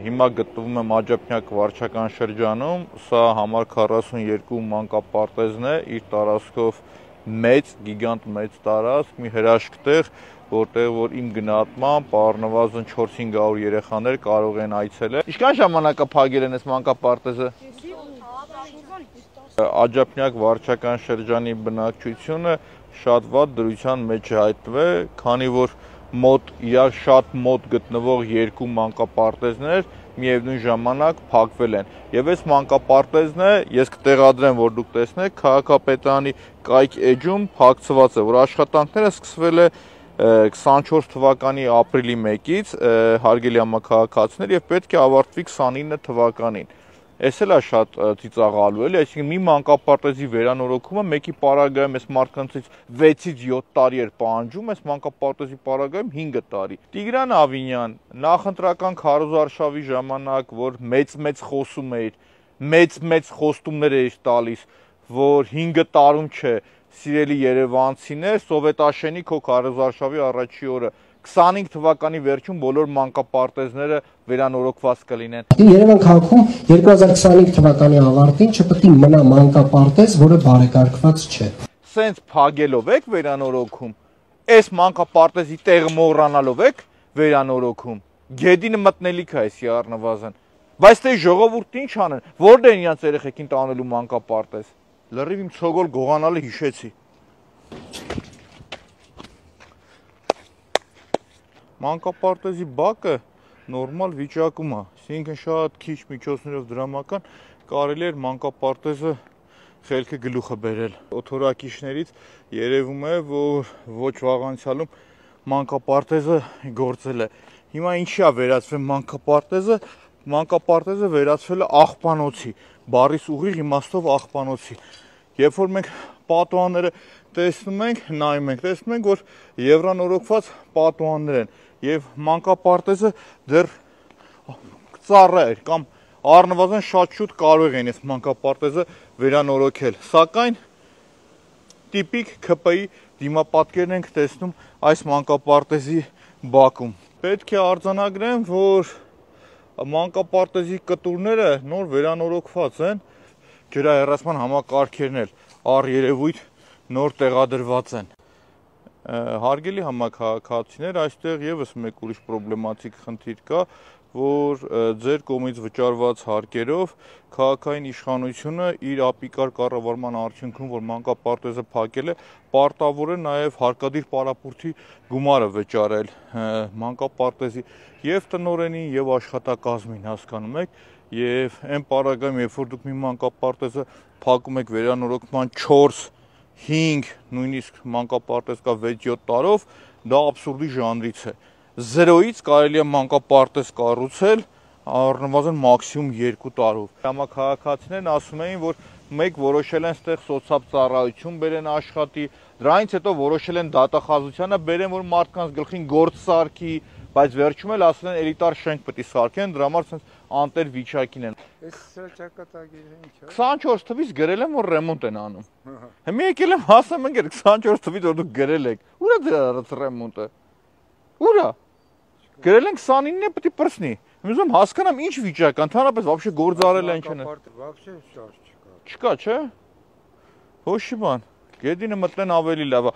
Հիմա գտնվում եմ Աջափնյակ վարչական շրջանում, սա համար 42 մանկապարտեզն է, իր տարածքով մեծ, գիգանտ մեծ տարածք, մի հրաշք տեղ, որտեղ որ իմ գնահատմամբ առնվազն 400-500 երեխաներ կարող են այցելել։ Ինչքան ժամանակ է փակել են այս մանկապարտեզը։ Աջափնյակ վարչական շրջանի բնակչությունը շատ վատ դրության մեջ է հայտնվել, քանի որ իրար շատ մոտ գտնվող երկու մանկապարտեզներ միևնույն ժամանակ փակվել են։ Եվ այս մանկապարտեզն է, ես կտեղադրեմ, որ դուք տեսնեք, քաղաքապետարանի կայք էջում փակցված է, որ աշխատանքները սկսվել է 24 թվականի ապրիլի 1-ից, հարգելի համաքաղաքացիներ, եւ պետք է ավարտվի 29 թվականին։ Այս էլ է շատ ծիծաղալու, էլի, այսինքն մի մանկապարտեզի վերանորոգումը մեկի պարագայում այս մարդկանցից 6-ից 7 տարի էր պահանջում, այս մանկապարտեզի պարագայում 5 տարի։ Տիգրան Ավինյան նախընտրական քարոզարշավի ժամանակ, որ մեծ խոսում էր, մեծ խոստումներ էր տալիս, որ 5 տարում չէ, սիրելի երևանցիներ, Սովետաշենի քո քարոզարշավի առաջի օրը 25 թվականի վերջում բոլոր մանկապարտեզները վերանորոգված կլինեն։ Երևան քաղաքում 2025 թվականի ավարտին չպետք է մնա մանկապարտեզ, որը բարեկարգված չէ։ Սենց փագելով եք վերանորոգում, այս մանկապարտեզի տեղը մոռանալով եք վերանորոգում։ Գեդինը մտնելիք է այսի առնվազն։ Բայց դե ժողովուրդն ինչ անեն, որտե՞ղ են իրենց երեխեքին տանելու մանկապարտեզ։ Լրիվ իմ ցոգոլ գողանալը հիշեցի։ Մանկապարտեզի բակը նորմալ վիճակում է, այսինքն շատ քիչ միջոցներով դրամական կարելի էր մանկապարտեզը խելքը գլուխը բերել։ Օթորակիչներից երևում է, որ ոչ վաղ անցյալում մանկապարտեզը գործել է։ Հիմա ինչի է վերածվել մանկապարտեզը վերածվել է աղբանոցի, բառիս ուղիղ իմաստով աղբանոցի։ Երբ որ մենք պատուհանները տեսնում ենք, նայում ենք, տեսնում ենք, որ եվրանորոգված պատուհաններ են, եւ մանկապարտեզը դեռ ծառայեր կամ առնվազն շատ շուտ կարող են այս մանկապարտեզը վերանորոգել։ Սակայն տիպիկ ՔՊ-ի դիմապատկերն ենք տեսնում այս մանկապարտեզի բակում։ Պետք է արձանագրեմ, որ մանկապարտեզի կտուրները նոր վերանորոգված են, ջրահեռացման համակարգերն էլ առերևույթ նոր տեղադրված են։ Հարգելի համաքաղաքացիներ, այստեղ եւս մեկ ուրիշ պրոբլեմատիկ խնդիր կա, որ ձեր կողմից վճարված հարկերով քաղաքային իշխանությունը իր ապիկար կառավարման արդյունքում, որ մանկապարտեզը փակել է, պարտավոր է նաեւ հարկադիր պարապուրտի գումարը վճարել մանկապարտեզի եւ տնօրենին եւ աշխատակազմին, հասկանում եք, եւ այն պարագայում, երբ որ դուք մի մանկապարտեզը փակում եք վերանորոգման 4 5, նույնիսկ մանկապարտեզ կա 6-7 տարով, դա աբսուրդի ժանրից է։ 0-ից կարելի է մանկապարտեզ կառուցել առնվազն մաքսիմում 2 տարով։ Համաքաղաքացիներն ասում էին, որ մեկ որոշել են ստեղ սոցիալ բերեն աշխատի, դրանից հետո որոշել են դատախազությանը բերեն, որ մարդկանց գլխին գործ սարքի, բայց վերջում էլ ասել են էլիտար շենք պետք է սարքեն, դրա համար ցենց անտեր վիճակին են։ Այս ճակատագիրը ինչ է։ 24 թվից գրել եմ, որ ռեմոնտ են անում։ Հիմա եկել եմ հասեմ ընկեր 24 թվից որ դուք գրել եք։ Ուր է դրա ռեմոնտը։ Ուր է։ Գրել են 29-ն է պետք է պրծնի։ Ուզում եմ հասկանամ ինչ վիճակ է, ընդհանրապես вообще գործարել են չեն։ Вообще շարժ չկա։ Չկա, չէ։ Ոչ մի բան։ Գեդինը մտնեն ավելի լավ է։